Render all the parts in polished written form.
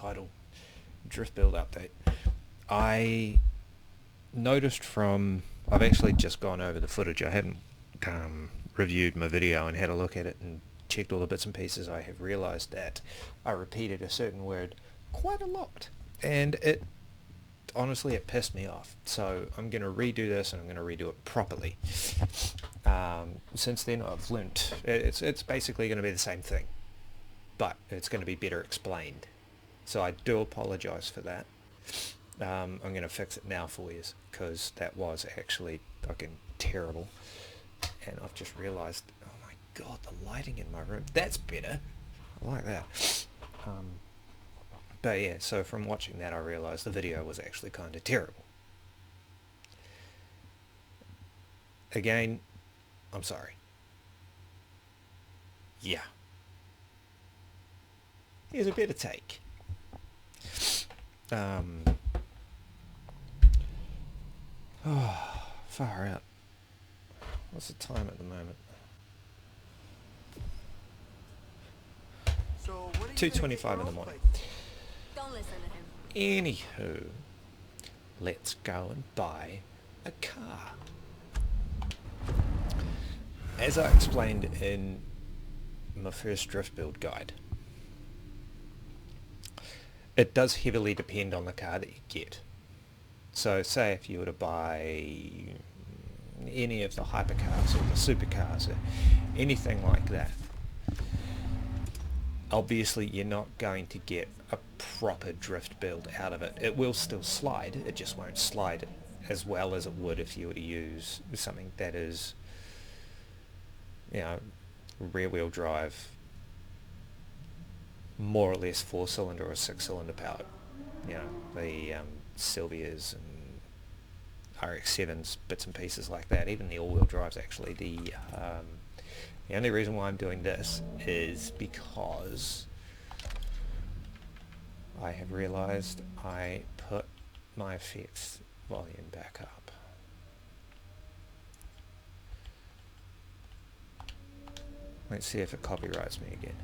title, Drift Build Update. I noticed I've actually just gone over the footage. I hadn't reviewed my video and had a look at it and checked all the bits and pieces. I have realized that I repeated a certain word quite a lot, and honestly it pissed me off. So I'm going to redo this, and I'm going to redo it properly. Since then I've learnt it's basically going to be the same thing, but it's going to be better explained. So I do apologize for that. I'm going to fix it now for you, because that was actually fucking terrible. And I've just realized, oh my god, the lighting in my room, that's better. I like that. But yeah, so from watching that I realized the video was actually kind of terrible. Again, I'm sorry. Yeah. Here's a better take. Oh, far out. What's the time at the moment? So 2:25 in the morning. Don't listen to him. Anywho, let's go and buy a car. As I explained in my first drift build guide, it does heavily depend on the car that you get. So say if you were to buy any of the hypercars or the supercars or anything like that, obviously you're not going to get a proper drift build out of it. It will still slide, it just won't slide as well as it would if you were to use something that is, rear wheel drive, more or less 4-cylinder or 6-cylinder powered. The Sylvias and RX-7s, bits and pieces like that, even the all-wheel drives actually. The only reason why I'm doing this is because I have realized I put my effects volume back up. Let's see if it copyrights me again.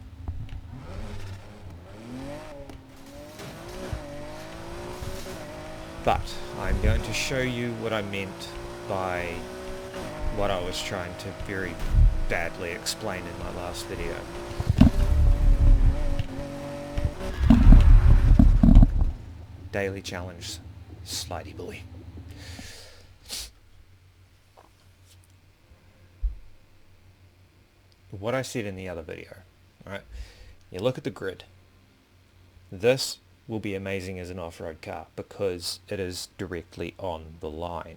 But I'm going to show you what I meant by what I was trying to very badly explain in my last video. Daily challenge, slidey boy. What I said in the other video, right? You look at the grid. This will be amazing as an off-road car because it is directly on the line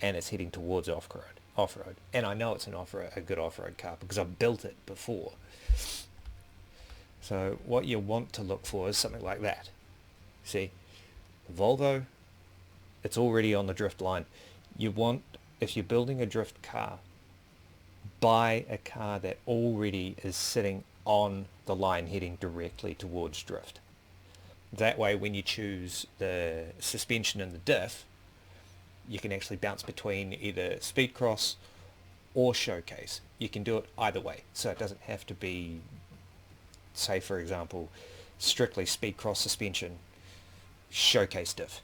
and it's heading towards off-road. And I know it's a good off-road car because I've built it before. So what you want to look for is something like that. See, Volvo, it's already on the drift line. If you're building a drift car, buy a car that already is sitting on the line heading directly towards drift. That way when you choose the suspension and the diff, you can actually bounce between either speed cross or showcase. You can do it either way, so it doesn't have to be, say for example, strictly speed cross suspension, showcase diff.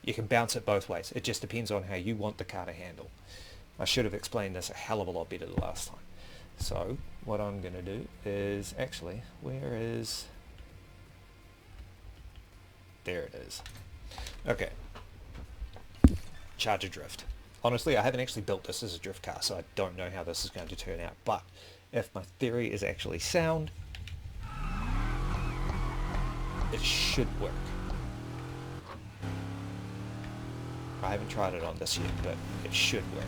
You can bounce it both ways. It just depends on how you want the car to handle. I should have explained this a hell of a lot better the last time. So what I'm going to do is actually, there it is. Okay. Charger drift. Honestly, I haven't actually built this as a drift car, so I don't know how this is going to turn out. But if my theory is actually sound, it should work. I haven't tried it on this yet, but it should work.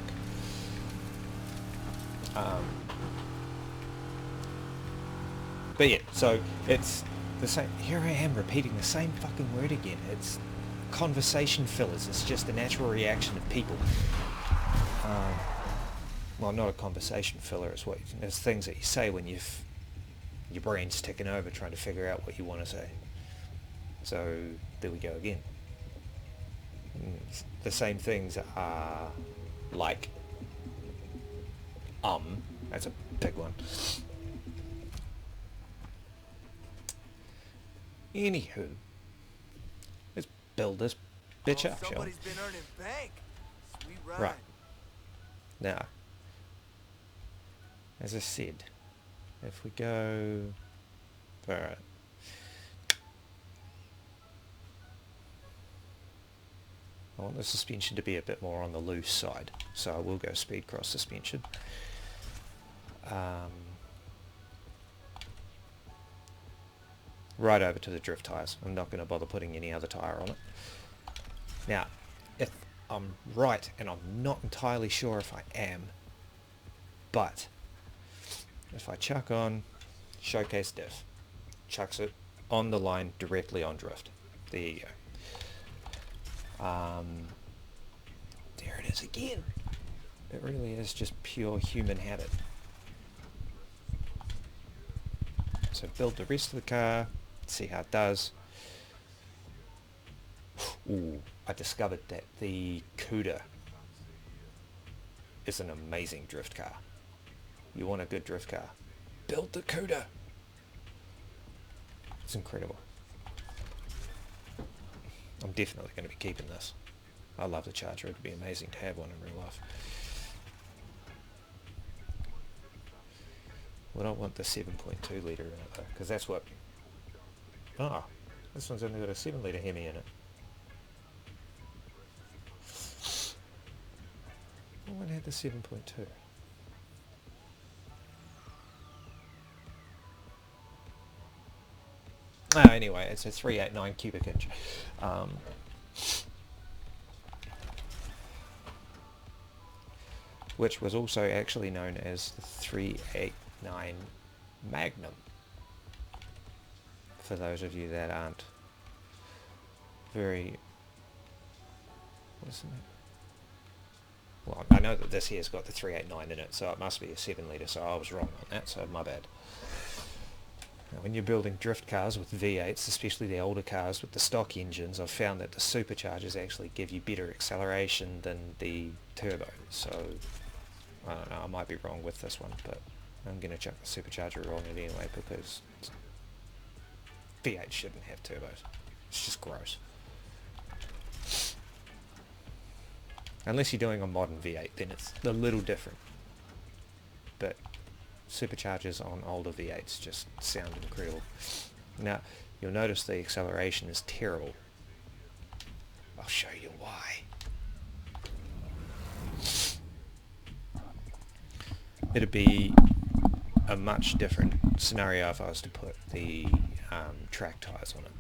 But yeah, so it's the same. Here I am repeating the same fucking word again. It's conversation fillers. It's just the natural reaction of people. Well, not a conversation filler. It's things that you say when your brain's ticking over trying to figure out what you want to say. So there we go again. The same things are like that's a big one. Anywho, let's build this bitch up, shall we? Somebody's been earning bank. Sweet ride. Right. Now, as I said, if we go... Alright. I want the suspension to be a bit more on the loose side, so I will go speed cross suspension. Right over to the drift tyres. I'm not going to bother putting any other tyre on it. Now, if I'm right, and I'm not entirely sure if I am, but if I chuck on showcase diff, chucks it on the line directly on drift. There you go. There it is again. It really is just pure human habit. So build the rest of the car, see how it does. Ooh, I discovered that the Cuda is an amazing drift car. You want a good drift car? Build the Cuda. It's incredible. I'm definitely going to be keeping this. I love the Charger. It would be amazing to have one in real life. We don't want the 7.2 litre in it though, because that's what... Oh, this one's only got a 7 litre Hemi in it. What one had the 7.2? Anyway, it's a 389 cubic inch. Which was also actually known as the 389 Magnum, for those of you that aren't very... What's the name? Well, I know that this here's got the 389 in it, so it must be a 7 litre, so I was wrong on that, so my bad. Now, when you're building drift cars with V8s, especially the older cars with the stock engines, I've found that the superchargers actually give you better acceleration than the turbo, so I don't know, I might be wrong with this one, but I'm going to chuck the supercharger on it anyway, because V8 shouldn't have turbos. It's just gross. Unless you're doing a modern V8, then it's a little different. But superchargers on older V8s just sound incredible. Now, you'll notice the acceleration is terrible. I'll show you why. It'd be a much different scenario if I was to put the track tyres on it.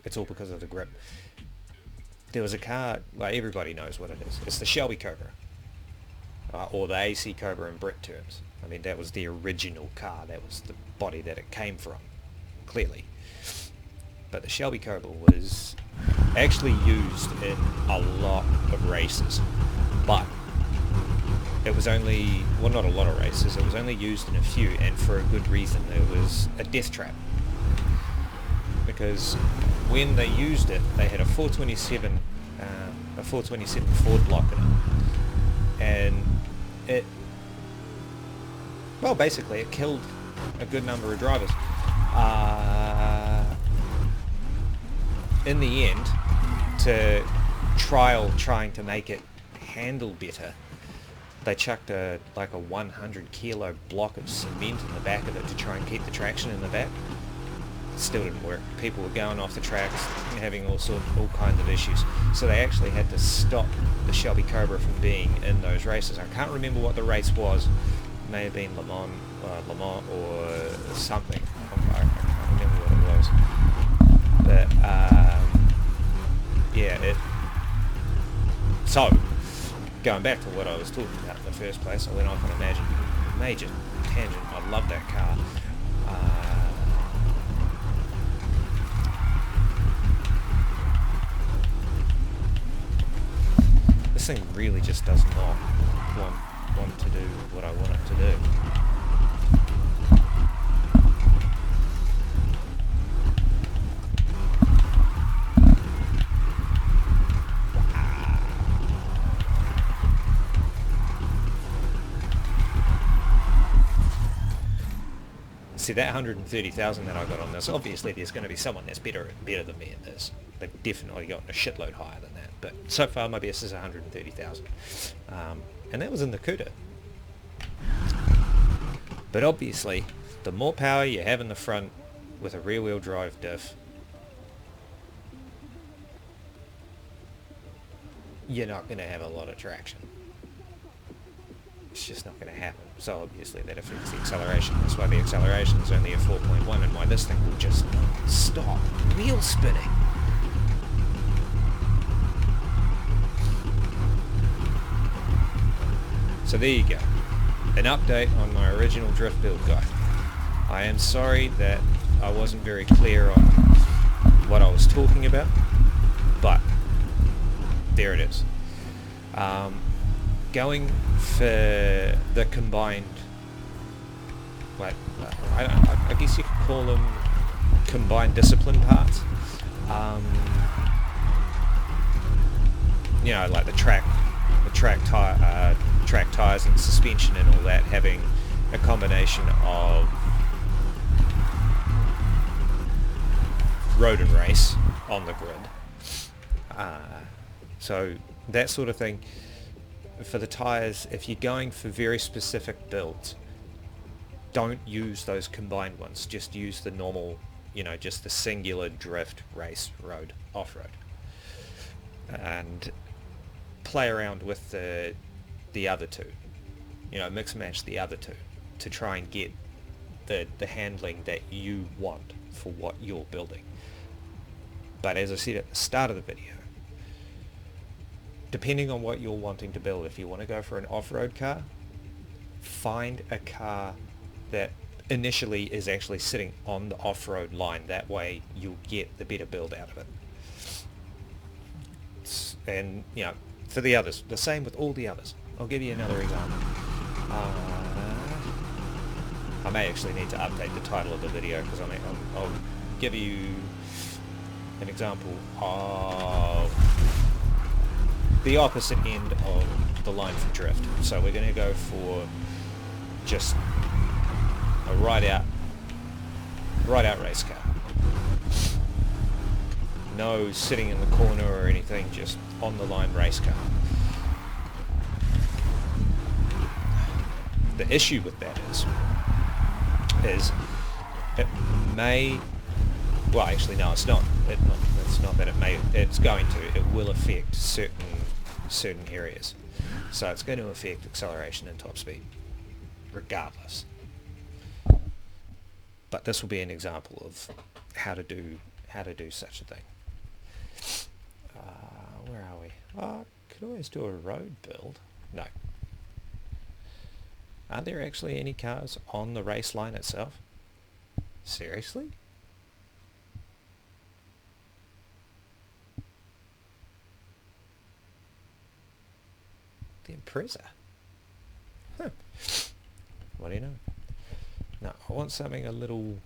It's all because of the grip. There was a car, like everybody knows what it is. It's the Shelby Cobra, or the AC Cobra in Brit terms. I mean, that was the original car. That was the body that it came from, clearly. But the Shelby Cobra was actually used in a lot of races, but it was only, well, not a lot of races. It was only used in a few, and for a good reason. It was a death trap. Because when they used it, they had a 427 Ford block in it, and it, well, basically it killed a good number of drivers. In the end, to trying to make it handle better, they chucked like a 100 kilo block of cement in the back of it to try and keep the traction in the back. Still didn't work. People were going off the tracks and having all kinds of issues. So they actually had to stop the Shelby Cobra from being in those races. I can't remember what the race was. It may have been Le Mans or something. I can't remember what it was. But yeah, so going back to what I was talking about in the first place, I went off on a major tangent. I love that car. This thing really just does not want to do what I want it to do. See, that 130,000 that I got on this, obviously there's going to be someone that's better than me in this. They've definitely gotten a shitload higher than that. But so far my best is 130,000. And that was in the CUDA. But obviously, the more power you have in the front with a rear-wheel drive diff, you're not going to have a lot of traction. It's just not going to happen. So obviously that affects the acceleration. That's why the acceleration is only a 4.1 and why this thing will just not stop wheel spinning. So there you go. An update on my original drift build guide. I am sorry that I wasn't very clear on what I was talking about, but there it is. Going for the combined, I guess you could call them combined discipline parts. You know, like the track tires and suspension and all that, having a combination of road and race on the grid. So that sort of thing. For the tires, if you're going for very specific builds, don't use those combined ones. Just use the normal, you know, just the singular drift, race, road, off-road. And play around with the other two. You know, mix and match the other two to try and get the handling that you want for what you're building. But as I said at the start of the video, depending on what you're wanting to build, if you want to go for an off-road car, find a car that initially is actually sitting on the off-road line. That way you'll get the better build out of it. And, you know, for the others, the same with all the others. I'll give you another example. I may actually need to update the title of the video because I'll give you an example of the opposite end of the line for drift. So we're going to go for just a right out race car. No sitting in the corner or anything, just on the line race car. The issue with that is it may, well actually no, it's not. It's not that it may. It's going to. It will affect certain areas. So it's going to affect acceleration and top speed, regardless. But this will be an example of how to do such a thing. Where are we? Oh, could always do a road build. No. Are there actually any cars on the race line itself? Seriously? The Impreza? Huh. What do you know? No, I want something a little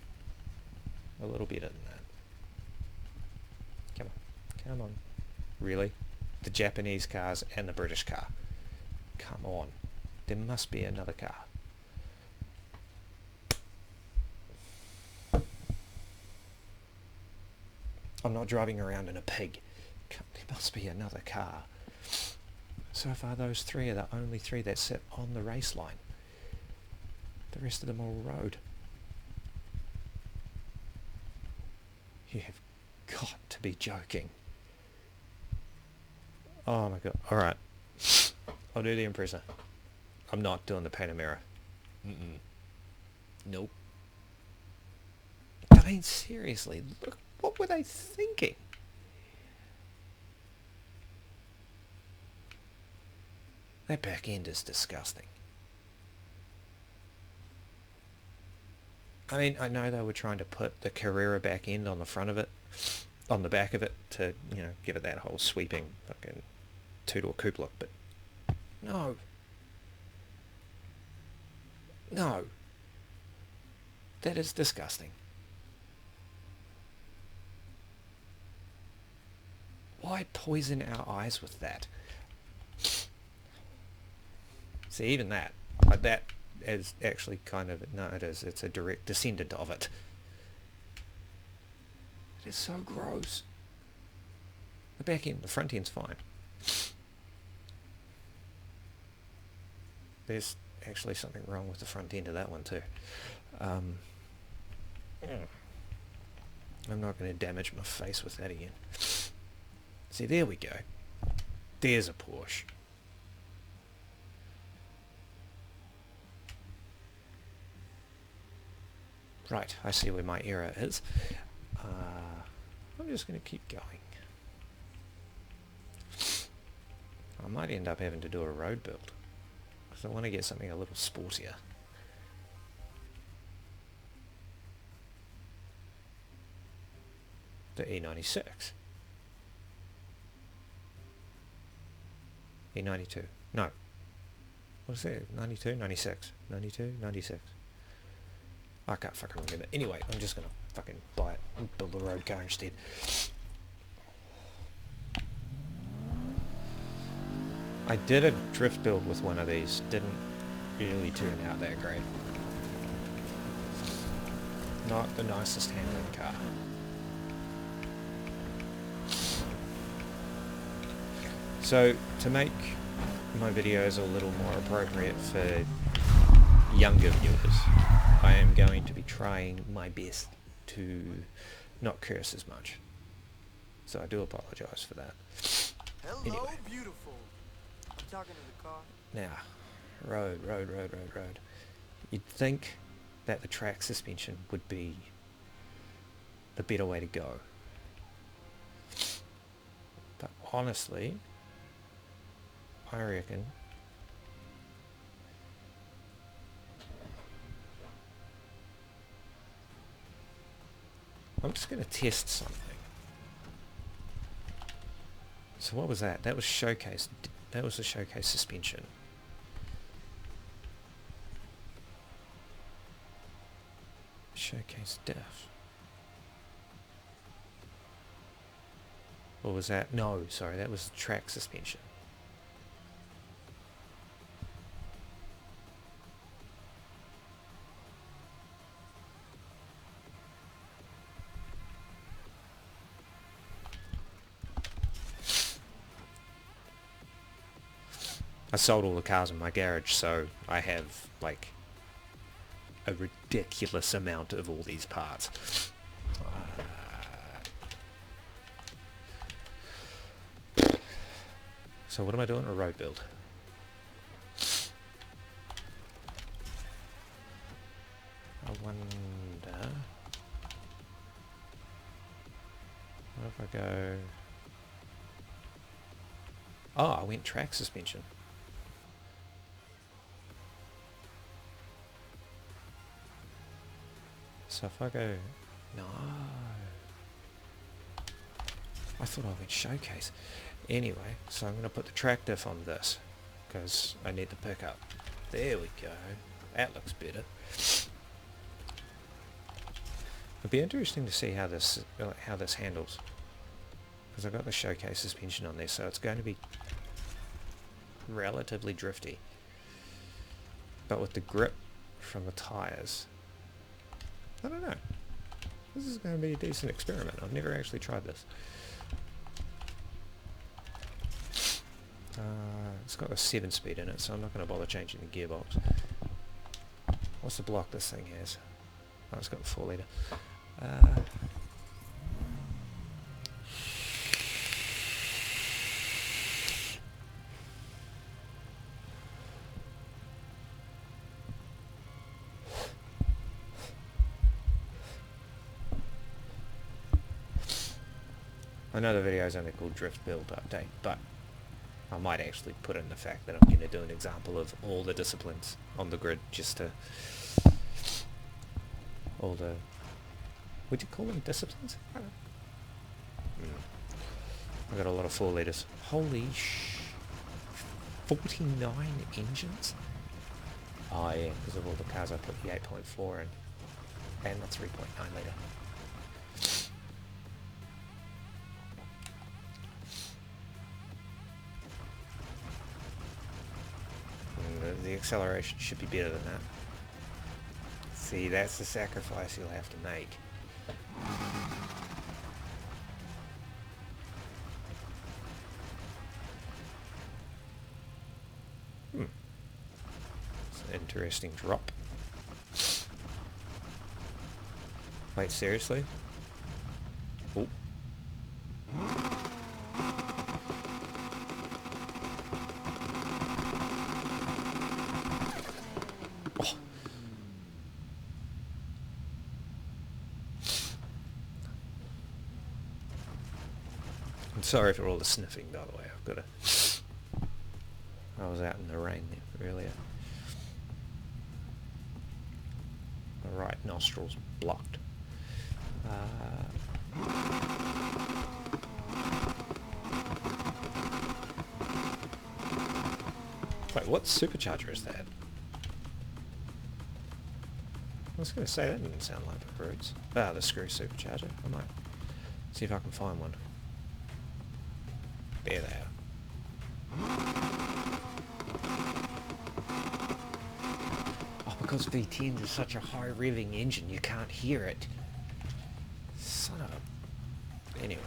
better than that. Come on. Really? The Japanese cars and the British car. Come on. There must be another car. I'm not driving around in a pig. There must be another car. So far those three are the only three that sit on the race line. The rest of them are all road. You have got to be joking. Oh my god. Alright. I'll do the Impreza. I'm not doing the Panamera. Nope. I mean, seriously, look, what were they thinking? That back end is disgusting. I mean, I know they were trying to put the Carrera back end on the front of it, on the back of it, to, you know, give it that whole sweeping fucking two-door coupe look, but no. No. That is disgusting. Why poison our eyes with that? See, even that, like as actually kind of, no it is, it's a direct descendant of it. It is so gross. The back end, the front end's fine. There's actually something wrong with the front end of that one too. I'm not going to damage my face with that again. See, there we go. There's a Porsche. Right, I see where my error is. I'm just going to keep going. I might end up having to do a road build, because I want to get something a little sportier. The E96. E92. No. What is that? 92? 96. 92? 96. I can't fucking remember. Anyway, I'm just going to fucking buy it and build a road car instead. I did a drift build with one of these. Didn't really turn out that great. Not the nicest handling car. So, to make my videos a little more appropriate for younger viewers, I am going to be trying my best to not curse as much. So I do apologise for that. Hello, Anyway. beautiful. I'm talking to the car. Now, road. You'd think that the track suspension would be the better way to go. But honestly, I reckon I'm just going to test something. So what was that? That was showcase. That was the showcase suspension. Showcase diff. Or was that? No, sorry, that was the track suspension. I sold all the cars in my garage, so I have like a ridiculous amount of all these parts. So what am I doing? A road build. I wonder... What if I go... Oh, I went track suspension. So if I go... No. I thought I went showcase. Anyway, so I'm going to put the track diff on this, because I need the pickup. There we go. That looks better. It'd be interesting to see how this handles, because I've got the showcase suspension on there, so it's going to be relatively drifty. But with the grip from the tyres, I don't know. This is going to be a decent experiment. I've never actually tried this. It's got a 7-speed in it, so I'm not going to bother changing the gearbox. What's the block this thing has? Oh, it's got 4 litre. I know the video is only called Drift Build Update, but I might actually put in the fact that I'm going to do an example of all the disciplines on the grid, just to... all the... Would you call them disciplines? I don't know. I've got a lot of 4 litres. Holy 49 engines? Oh yeah, because of all the cars I put the 8.4 in, and the 3.9 litre. acceleration should be better than that. See, that's the sacrifice you'll have to make. It's an interesting drop. Wait, seriously? Oh. Oh. I'm sorry for all the sniffing, by the way. I've got to... I was out in the rain there earlier. The right nostril's blocked. Wait, what supercharger is that? I was going to say that didn't sound like the roots. Ah, the screw supercharger. I might see if I can find one. There they are. Oh, because V10 is such a high revving engine, you can't hear it. Son of a... Anyway.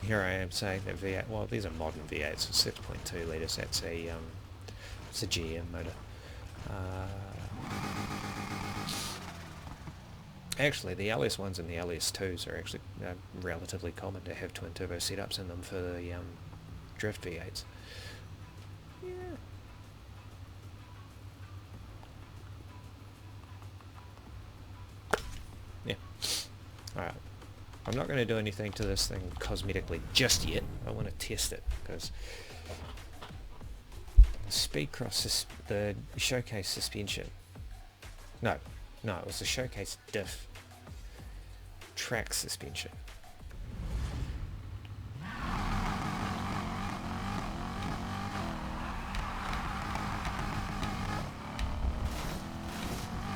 Here I am saying that V8, well, these are modern V8s, so 6.2 litres, that's a, it's a GM motor. Actually, the LS1s and the LS2s are actually relatively common to have twin turbo setups in them for the drift V8s. Yeah. Yeah. Alright. I'm not going to do anything to this thing cosmetically just yet. I want to test it because Speedcross, the showcase suspension. No, it was the showcase diff track suspension.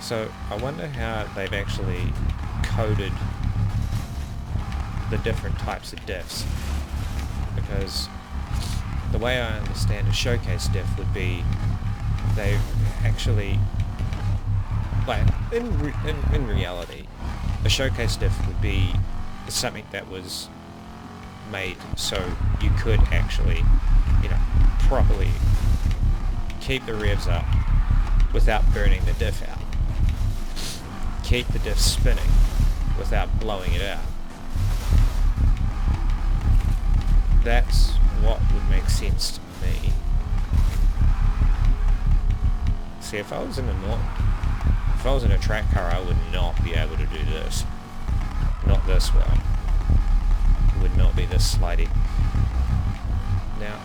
So I wonder how they've actually coded the different types of diffs, because the way I understand a showcase diff would be they've actually, like in reality, a showcase diff would be something that was made so you could actually, you know, properly keep the revs up without burning the diff out, keep the diff spinning without blowing it out. That's what would make sense to me. See, if I was in a track car, I would not be able to do this. Not this well. It would not be this slidey. Now,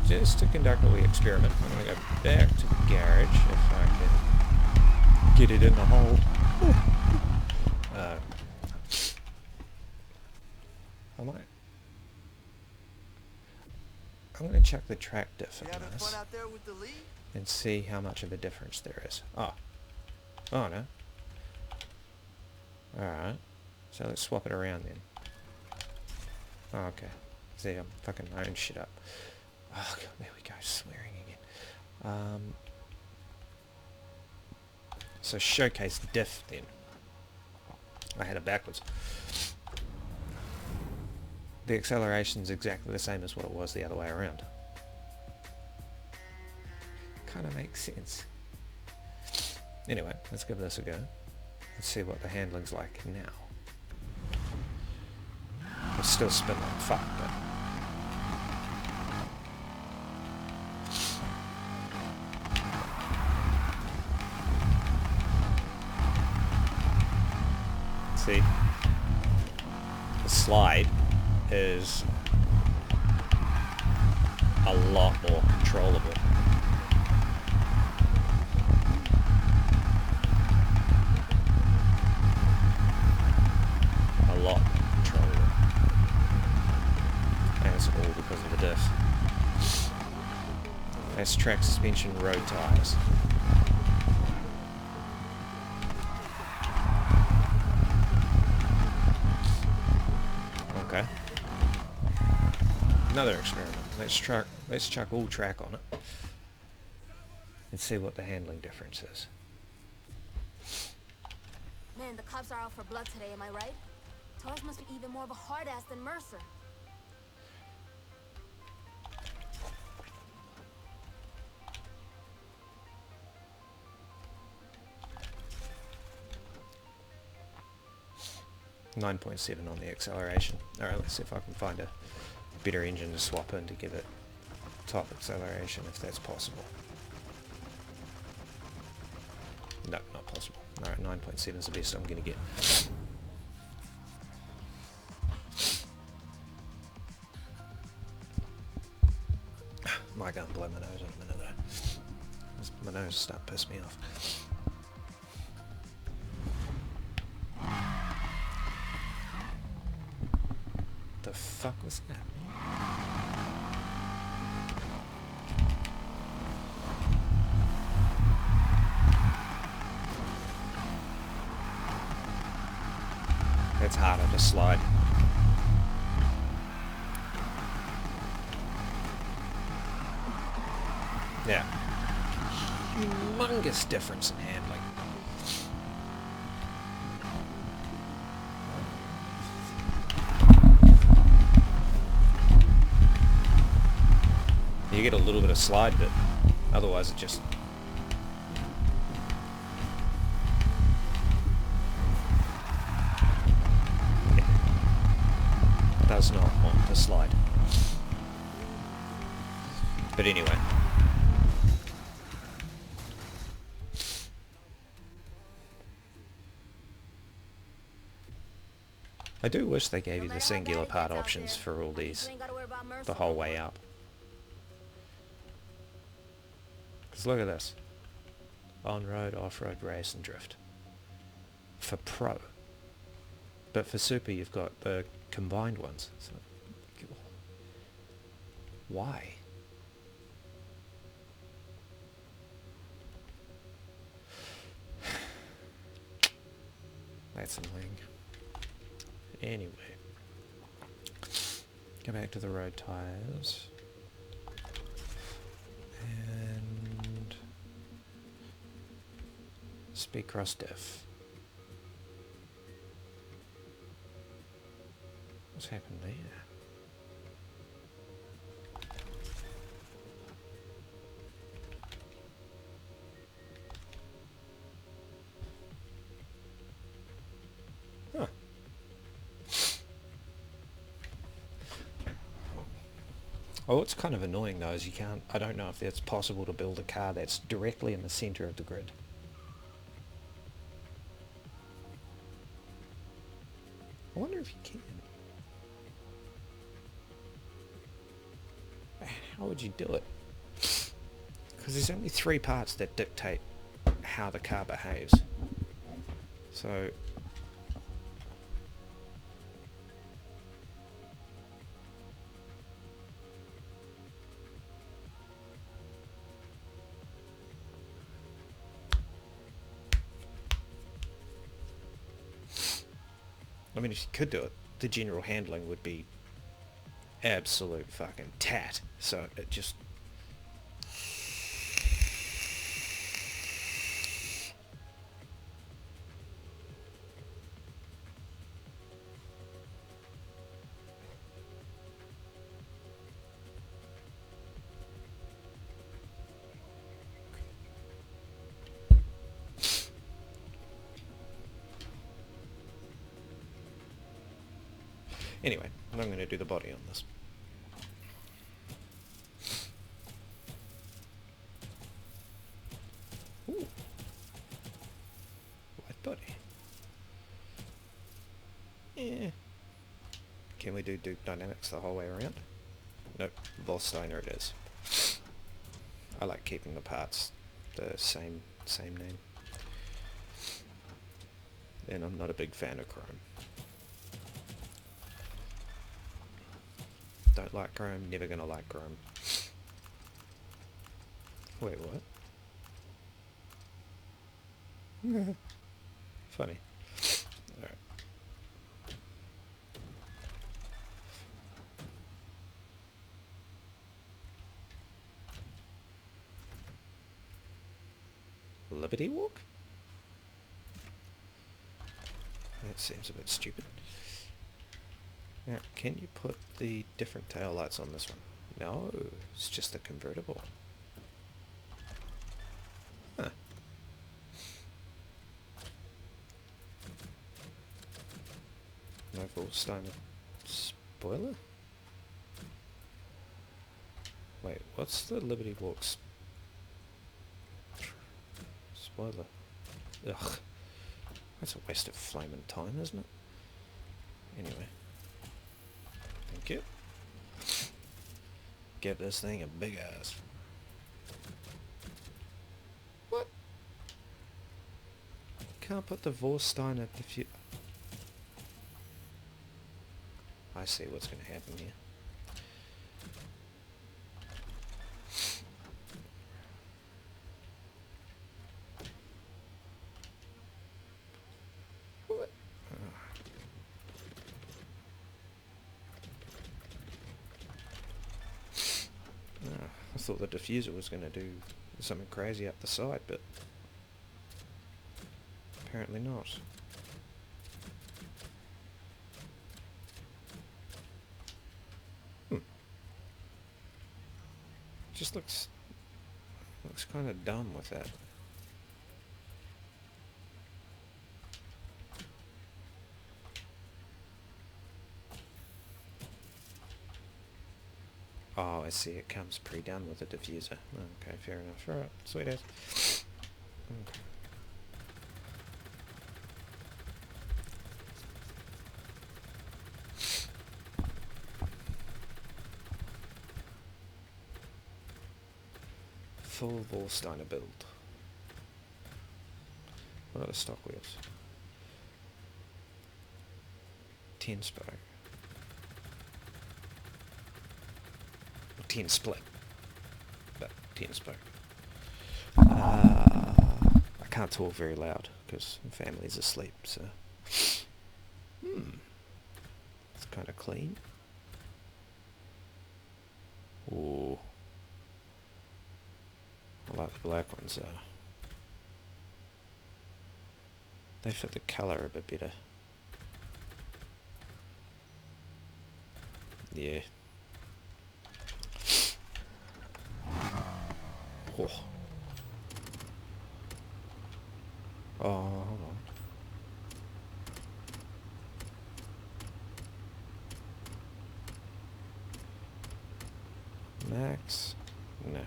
just to conduct a wee experiment, I'm going to go back to the garage if I can get it in the hole. I'm going to check the track diff on this and see how much of a difference there is. Oh no. Alright, so let's swap it around then. Oh, okay. See, I'm fucking my own shit up. Oh god, there we go, swearing again. So showcase diff then. I had it backwards. The acceleration's exactly the same as what it was the other way around. Kind of makes sense. Anyway, let's give this a go. Let's see what the handling's like now. It's still spin like fuck, but... See? The slide is a lot more controllable. A lot more controllable. And it's all because of the diff. That's track suspension road tyres. Another experiment. Let's chuck all track on it and see what the handling difference is. Man, the cops are out for blood today, am I right? Torres must be even more of a hard ass than Mercer. .7 on the acceleration. Alright, let's see if I can find a better engine to swap in to give it top acceleration if that's possible. No, not possible. Alright, 9.7 is the best I'm going to get. Might go and blow my nose in a minute though. My nose is starting to piss me off. The fuck was that? It's harder to slide. Yeah. Humongous difference in handling. You get a little bit of slide, but otherwise it just... does not want to slide. But anyway. I do wish they gave you the singular part options for all these the whole way up. Because look at this. On-road, off-road, race and drift. For Pro. But for Super you've got the combined ones. So, why? That's annoying. Anyway. Go back to the road tyres. And speed cross diff. What's happened there? Huh. Oh, what's kind of annoying though is you can't, I don't know if it's possible to build a car that's directly in the centre of the grid. I wonder if you can. How would you do it? Because there's only 3 parts that dictate how the car behaves. So... I mean, if you could do it, the general handling would be absolute fucking tat. So it just... Anyway, I'm going to do the body on this. Ooh. White body. Yeah. Can we do Duke Dynamics the whole way around? Nope. Volsteiner it is. I like keeping the parts the same name. And I'm not a big fan of chrome. Don't like chrome, never gonna like chrome. Wait, what? Funny. Alright. I Liberty Walk? That seems a bit stupid. Now, can you put the different tail lights on this one? No, it's just a convertible. Huh. No Volstein spoiler? Wait, what's the Liberty Walks spoiler? Ugh. That's a waste of flaming time, isn't it? Anyway. Thank you. Give this thing a big ass. What? Can't put the Vorstein at the I see what's going to happen here. What? I thought the diffuser was going to do something crazy up the side, but apparently not. Just looks kind of dumb with that. Oh, I see. It comes pre-done with the diffuser. Okay, fair enough. Alright, sweet as. Okay. Full Vorsteiner build. What are the stock wheels? 10 spoke. 10 split. But 10 spoke. I can't talk very loud because my family's asleep, so... It's kind of clean. Ooh. I like the black ones though. They fit the colour a bit better. Yeah. Oh. Oh, hold on. Max? No.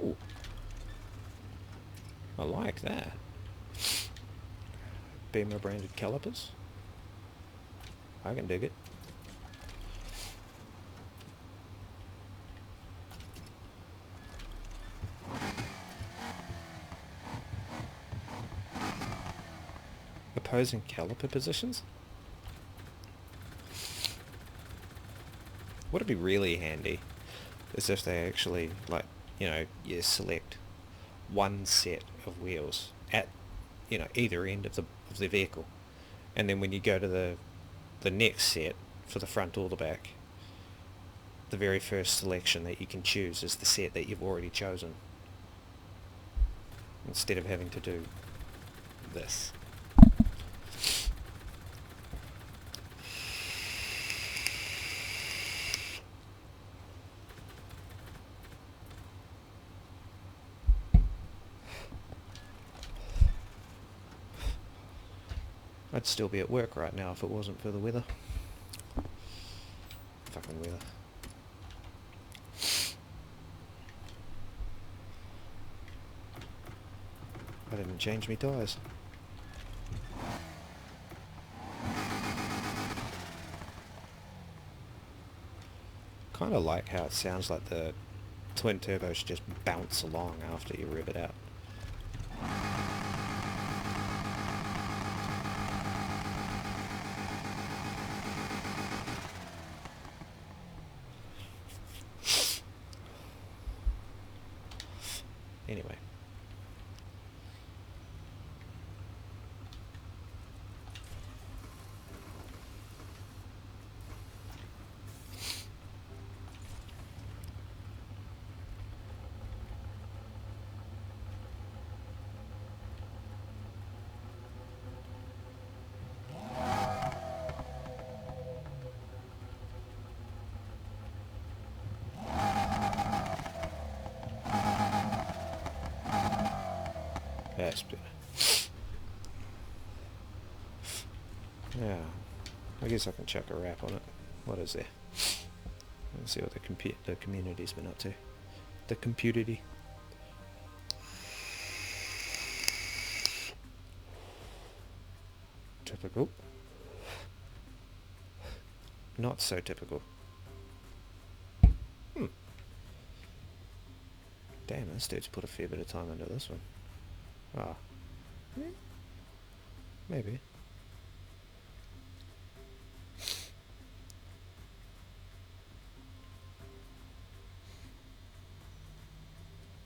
Ooh. I like that. Beamer branded calipers. I can dig it. Opposing caliper positions? What'd be really handy is if they actually, like, you know, you select one set of wheels at, you know, either end of the vehicle, and then when you go to the next set for the front or the back, the very first selection that you can choose is the set that you've already chosen, instead of having to do this. I'd still be at work right now if it wasn't for the weather. Fucking weather. I didn't change me tyres. Kinda like how it sounds like the twin turbos just bounce along after you rev it out. Anyway. That's better. Yeah, I guess I can chuck a wrap on it. What is there? Let's see what the community's been up to. The community. Typical. Not so typical. Damn, this dude's put a fair bit of time into this one. Ah. Maybe.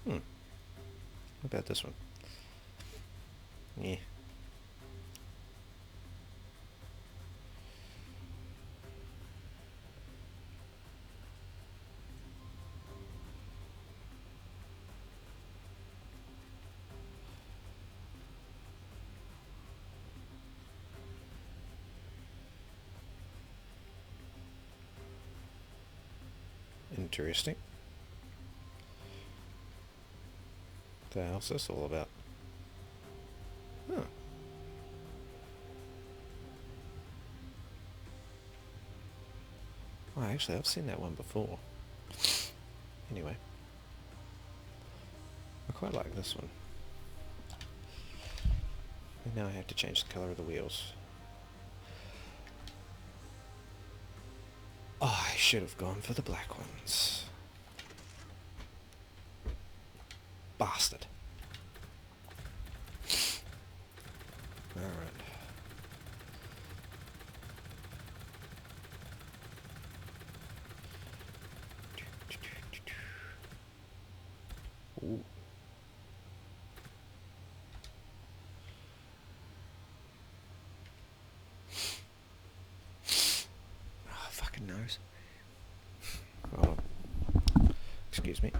What about this one? Yeah. Interesting. The hell's this all about? Huh. Oh, actually, I've seen that one before. Anyway. I quite like this one. And now I have to change the colour of the wheels. Oh, I should have gone for the black ones. Bastard. Alright. Ooh. Oh, fucking nose. Oh. Excuse me.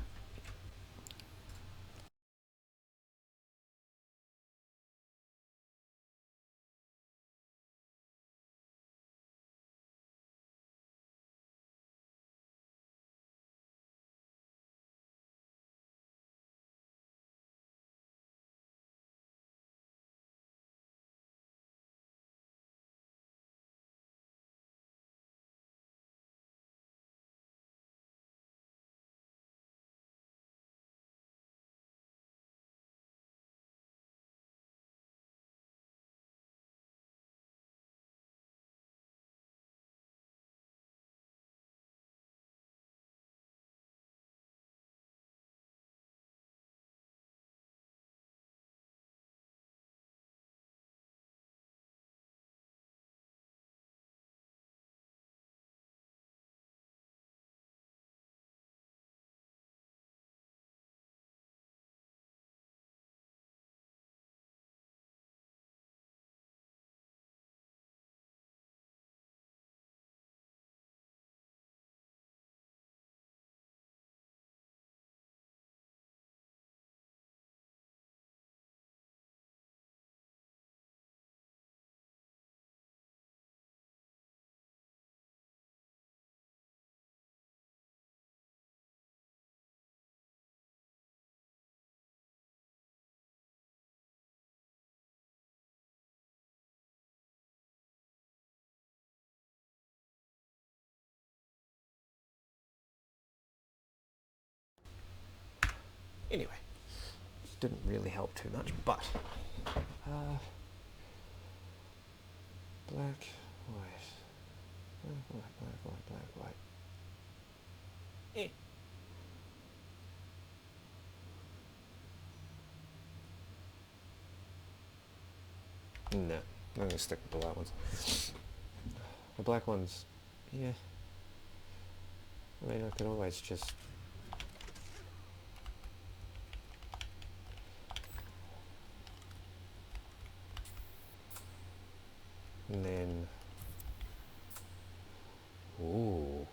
Anyway, didn't really help too much, but black, white, black, white. No, I'm gonna stick with the white ones. The black ones, yeah. I mean, I could always just and then, ooh,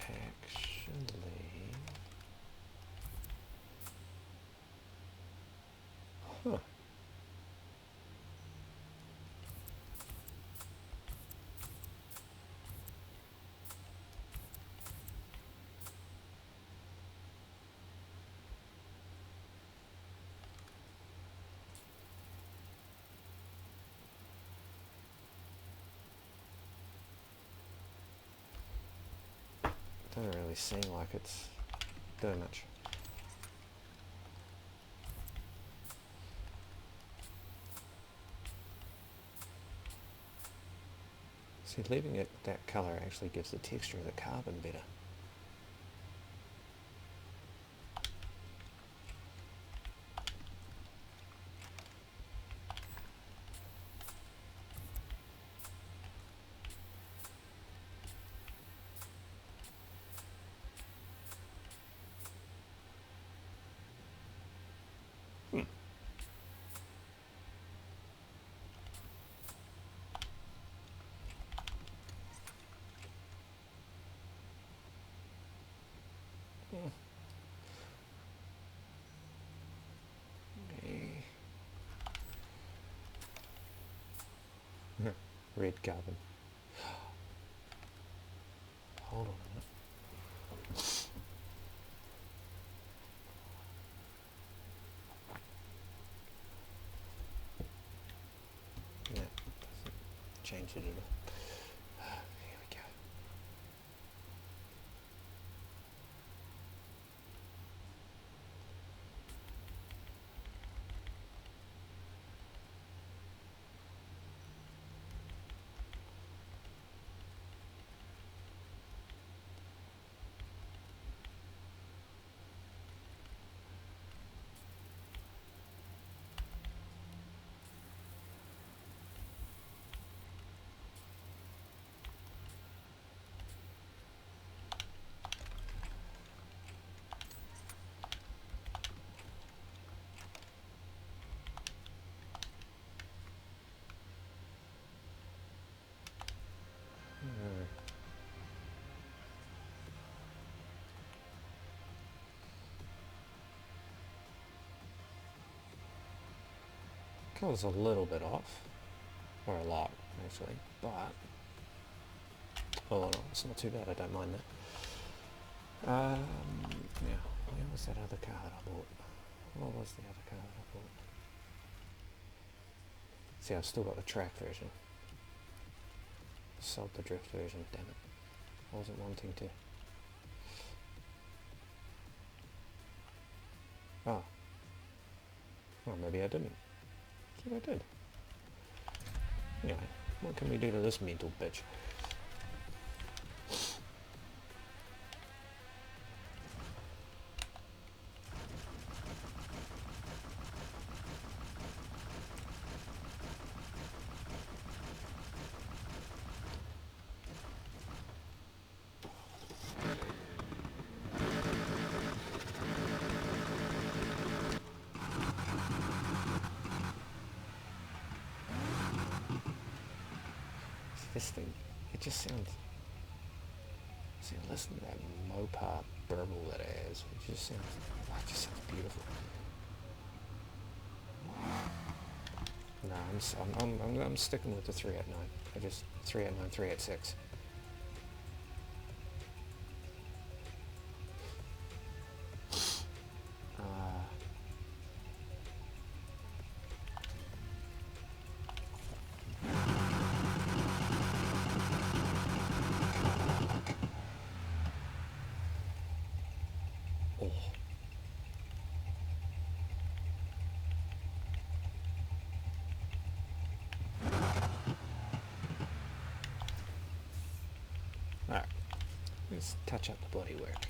actually, huh. Doesn't really seem like it's doing much. See, leaving it that colour actually gives the texture of the carbon better. Red carbon. Hold on a minute. No, doesn't change it at all. Here we go. Colour's a little bit off, or a lot actually, but oh no, it's not too bad. I don't mind that. Now, where was that other car that I bought? What was the other car that I bought? See, I've still got the track version. Sold the drift version. Damn it! I wasn't wanting to. Oh. Well, maybe I didn't. I think I did. Anyway, what can we do to this mental bitch? This thing, it just sounds... See, listen to that Mopar burble that it has. It just sounds beautiful. No, I'm sticking with the 389. 389, 386. Alright, let's touch up the bodywork.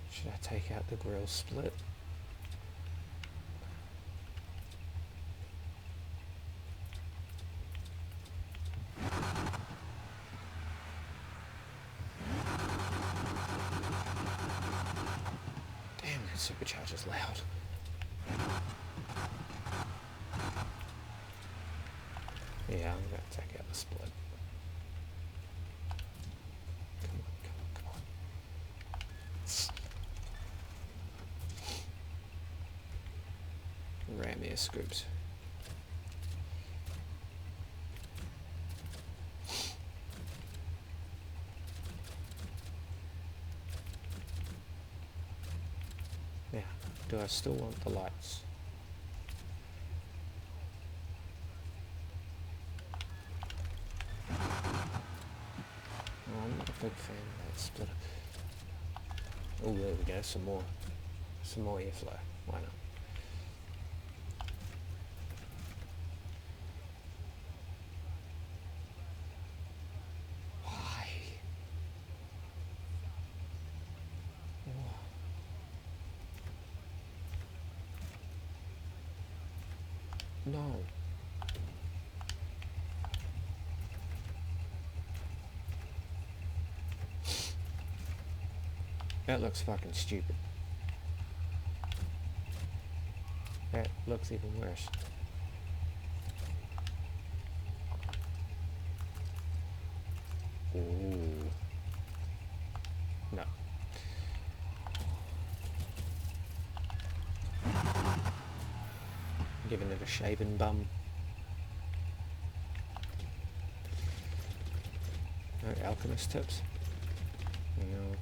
Should I take out the grill split? Supercharger's loud. Yeah, I'm going to take out the split. Come on. Ram air scoops. I still want the lights? Oh, I'm not a big fan of that splitter. Oh, there we go, some more airflow. Why not? Why? Oh. No. That looks fucking stupid. That looks even worse. Ooh. No. Giving it a shaven bum. No alchemist tips. No.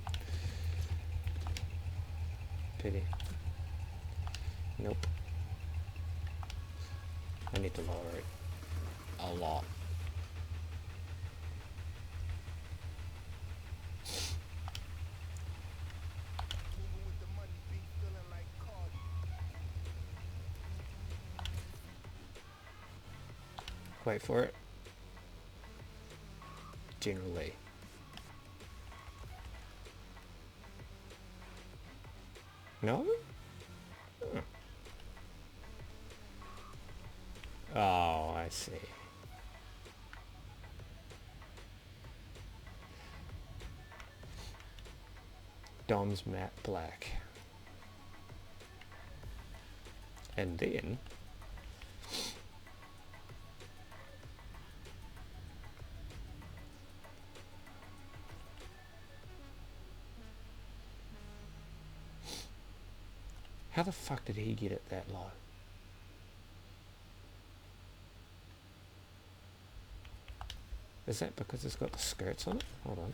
Pity. Nope. I need to lower it a lot. Wait for it. Generally. No? Huh. Oh, I see. Dom's matte black. And then how the fuck did he get it that low? Is that because it's got the skirts on it? Hold on.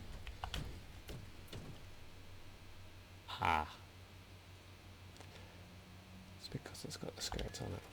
Ah. It's because it's got the skirts on it.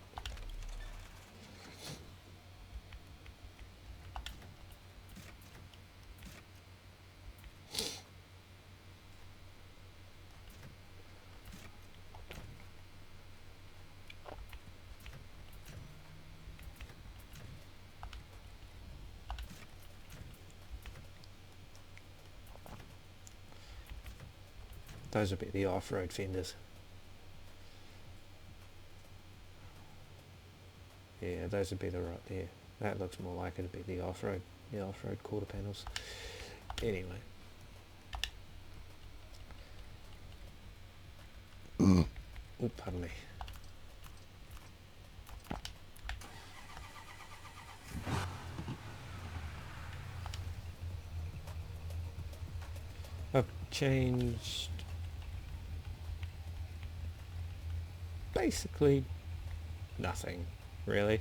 Those would be the off-road fenders. Yeah, those would be the right there. That looks more like it to be the off-road quarter panels. Anyway. Oh, pardon me. I've changed basically nothing, really.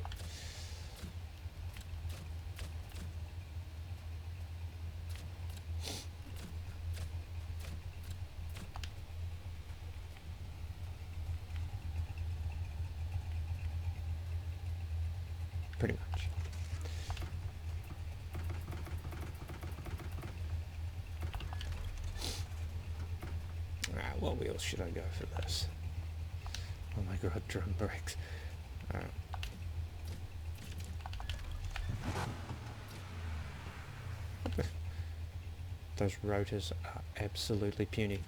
Pretty much. Alright, what wheels should I go for this? Oh my god, drum brakes. Alright. Those rotors are absolutely puny.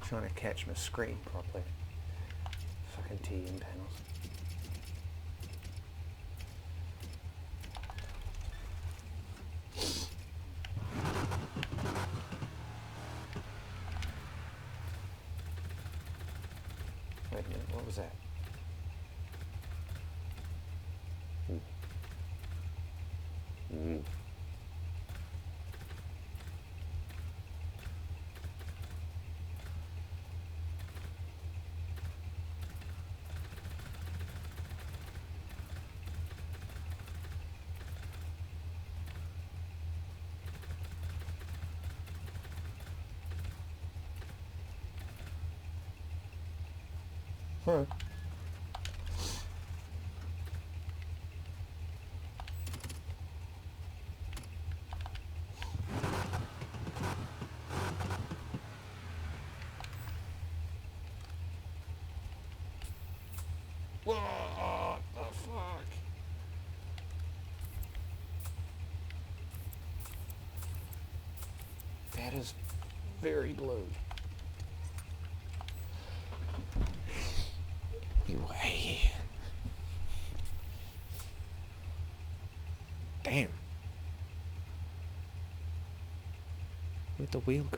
Trying to catch my screen properly. Fucking TN panels. Wait a minute, what was that? Ooh. Ooh. Alright. What the fuck? That is very blue. Anyway. Damn. Where'd the wheel go?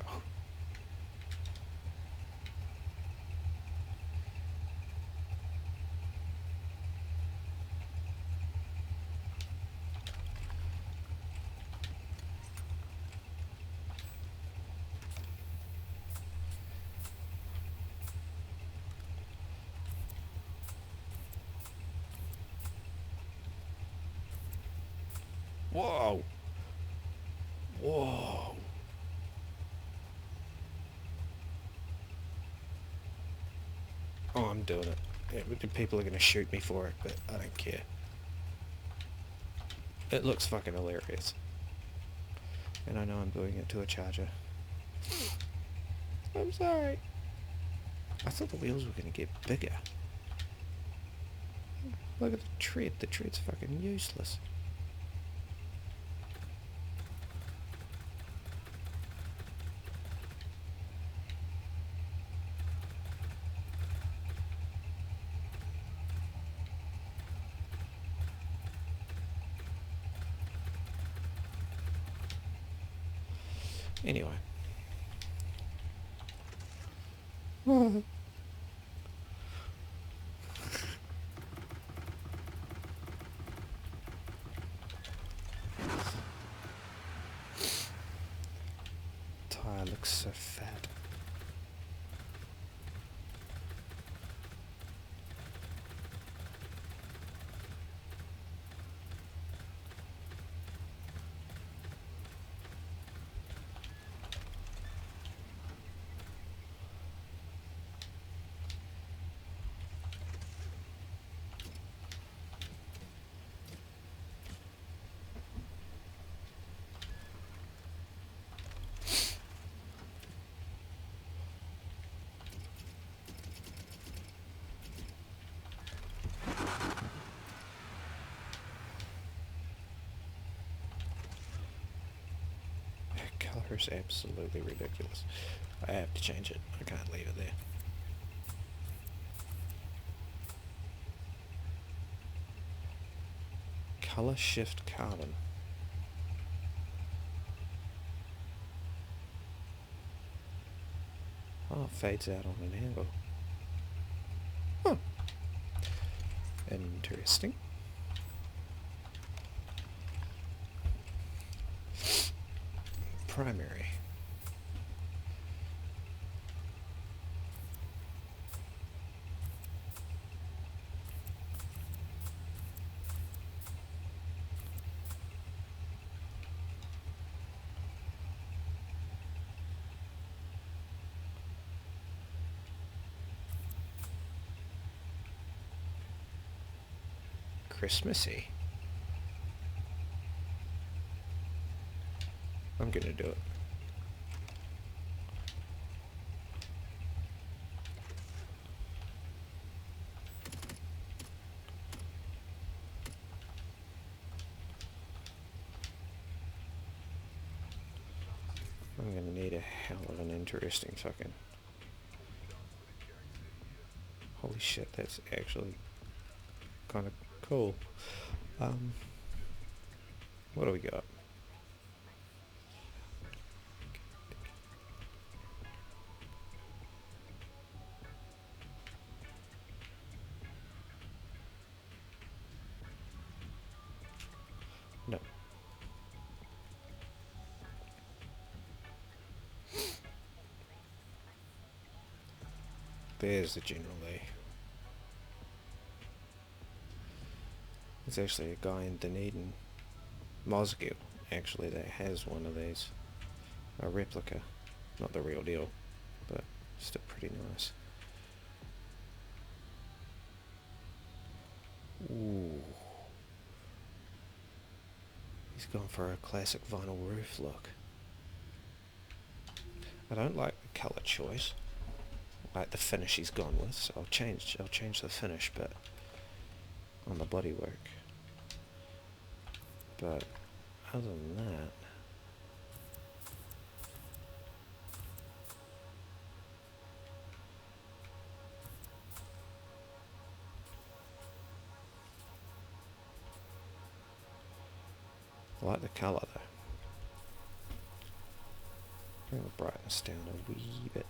Whoa. Whoa. Oh, I'm doing it. Yeah, people are going to shoot me for it, but I don't care. It looks fucking hilarious. And I know I'm doing it to a charger. I'm sorry. I thought the wheels were going to get bigger. Look at the tread. The tread's fucking useless. Anyway. Tire looks so fat. Color is absolutely ridiculous. I have to change it. I can't leave it there. Color shift carbon. Oh, it fades out on an angle. Huh. Interesting. Primary. Christmassy. I'm gonna do it. I'm gonna need a hell of an interesting fucking... Holy shit, that's actually kind of cool. What do we got? No. There's the general A. There's actually a guy in Dunedin, Mosgiel, actually, that has one of these. A replica. Not the real deal, but still pretty nice. Ooh. He's gone for a classic vinyl roof look. I don't like the colour choice. I like the finish he's gone with, so I'll change the finish but on the bodywork. But other than that, I like the colour though. Bring the brightness down a wee bit.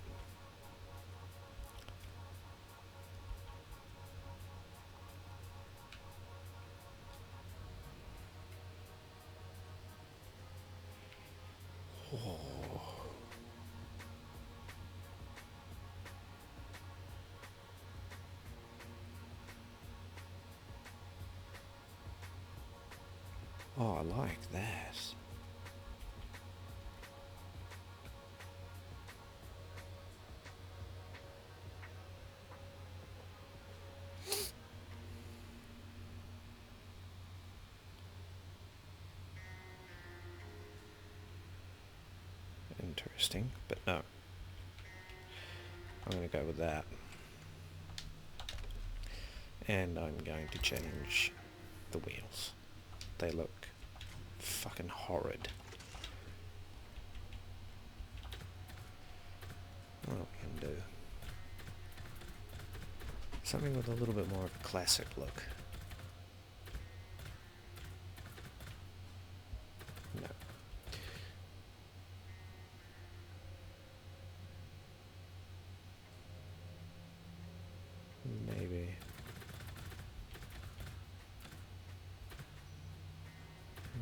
Oh, I like that. Interesting, but no. I'm going to go with that. And I'm going to change the wheels. They look fucking horrid. What are we going to do? Something with a little bit more of a classic look. No. Maybe.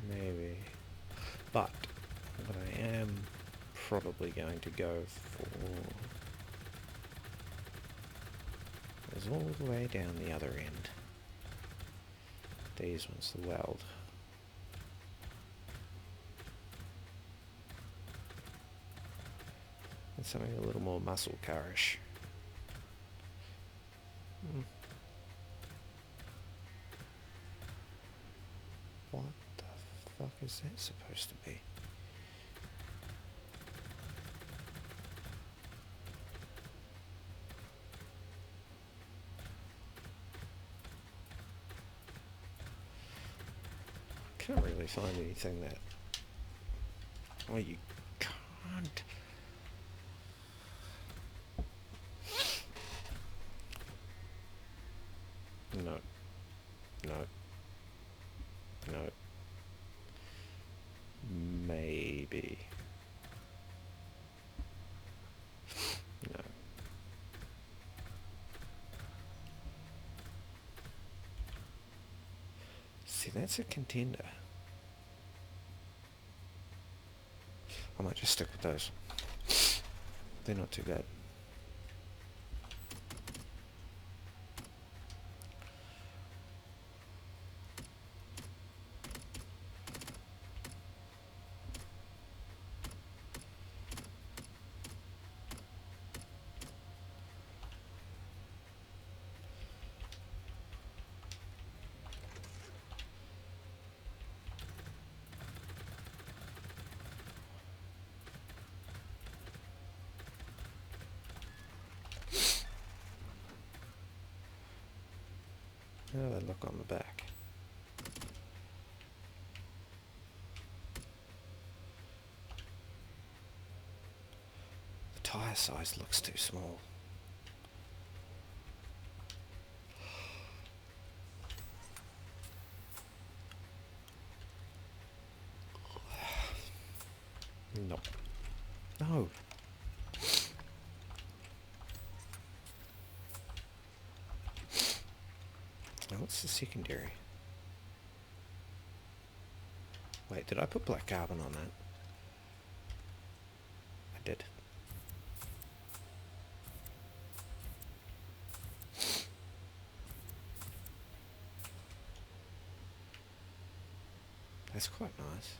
Maybe. But what I am probably going to go for is all the way down the other end. These ones, the weld. And something a little more muscle carish. What the fuck is that supposed to be? Can't really find anything that... Oh, you can't. No. No. No. Maybe. No. See, that's a contender. I might just stick with those. They're not too bad. How do they look on the back? The tyre size looks too small. No. No. Now what's the secondary? Wait, did I put black carbon on that? I did. That's quite nice.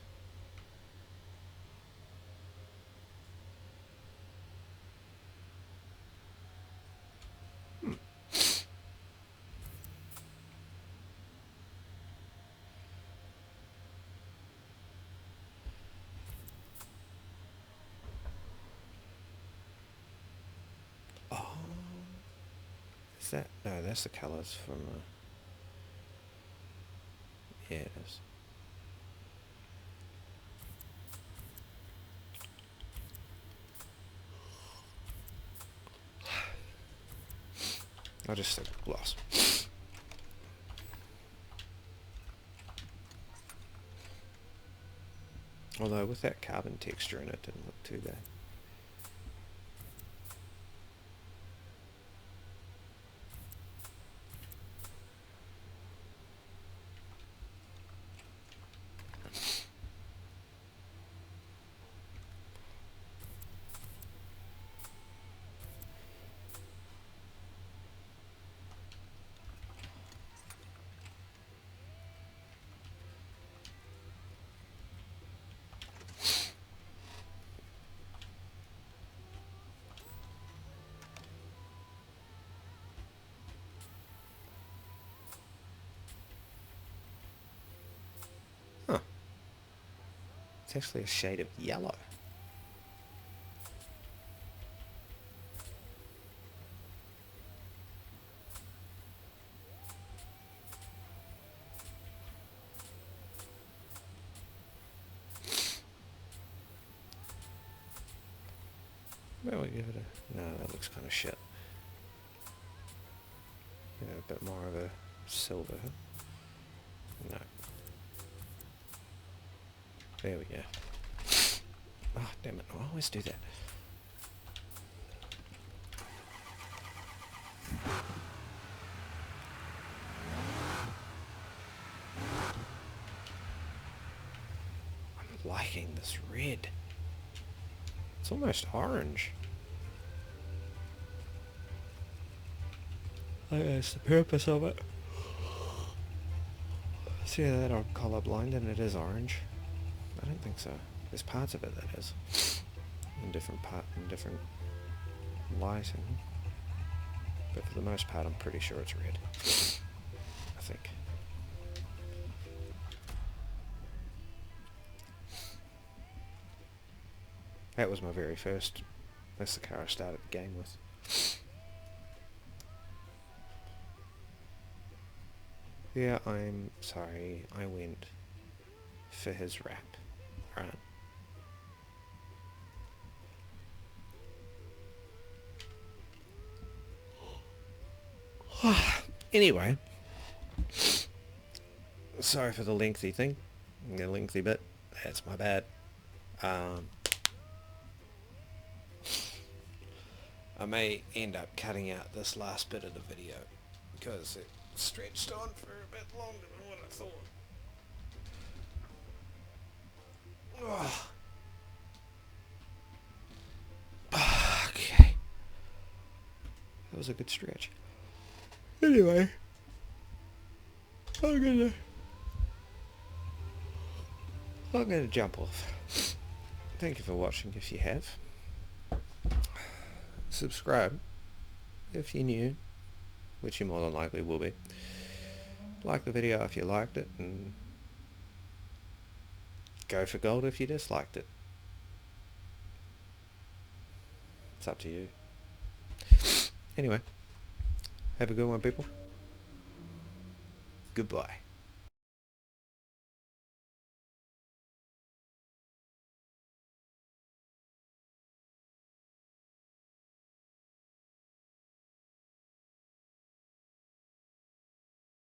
Is that? No, that's the colours from... yeah, it is. I'll just stick with gloss. Although with that carbon texture in it, didn't look too bad. Huh. It's actually a shade of yellow. Well, we give it a... no, that looks kind of shit. Yeah, a bit more of a silver. No. There we go. Oh, damn it. I always do that. I'm liking this red. It's almost orange. That's the purpose of it. See that I'm colorblind and it is orange? I don't think so. There's parts of it that is. In different lighting. But for the most part I'm pretty sure it's red. I think. That was my very first. That's the car I started the game with. Yeah, I'm sorry. I went for his wrap. Right. Anyway. Sorry for the lengthy thing. The lengthy bit. That's my bad. I may end up cutting out this last bit of the video because it stretched on for a bit longer than what I thought. Okay. That was a good stretch. Anyway. I'm gonna jump off. Thank you for watching if you have. Subscribe if you're new, which you more than likely will be. Like the video if you liked it, and go for gold if you disliked it. It's up to you. Anyway, have a good one, people. Goodbye.